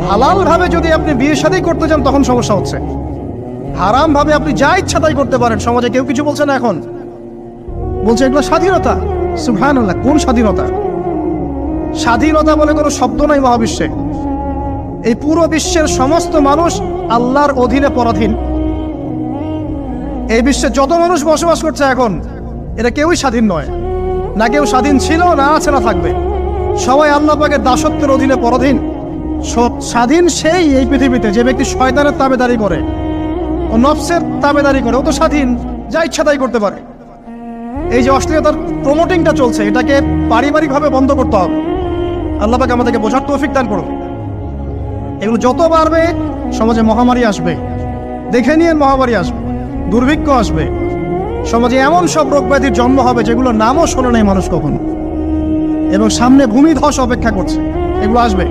হালাল ভাবে যদি আপনি বিয়ে শাদী করতে চান তখন সমস্যা হচ্ছে। হারাম ভাবে আপনি যা ইচ্ছা তাই করতে পারেন, সমাজে কেউ কিছু বলছে না। এখন বলছে এগুলো স্বাধীনতা। সুবহানাল্লাহ, কোন স্বাধীনতা? স্বাধীনতা বলে কোনো শব্দ নাই মহাবিশ্বে। এই পুরো বিশ্বের সমস্ত মানুষ আল্লাহর অধীনে পরাধীন। এই বিশ্বে যত মানুষ বসবাস করছে এখন, এরা কেউই স্বাধীন নয়। না কেউ স্বাধীন ছিল, না আছে, না থাকবে। সবাই আল্লাহ পাকের দাসত্বের অধীনে পরাধীন। স্বাধীন সেই এই পৃথিবীতে যে ব্যক্তি শয়তানের তাবেদারি করে, ও নফসের তাবেদারি করে, ও তো স্বাধীন, যা ইচ্ছা তাই করতে পারে। এই যে অশ্লীলতার প্রমোটিংটা চলছে, এটাকে পারিবারিকভাবে বন্ধ করতে হবে। আল্লাহ পাক আমাদেরকে বোঝার তৌফিক দান করুন। এগুলো যত বাড়বে সমাজে মহামারী আসবে, দেখে নিয়ে মহামারী আসবে, দুর্ভিক্ষ আসবে, সমাজে এমন সব রোগ ব্যাধির জন্ম হবে যেগুলো নামও শোনে নাই মানুষ কখনো, এবং সামনে ভূমিধস অপেক্ষা করছে। এগুলো আসবে।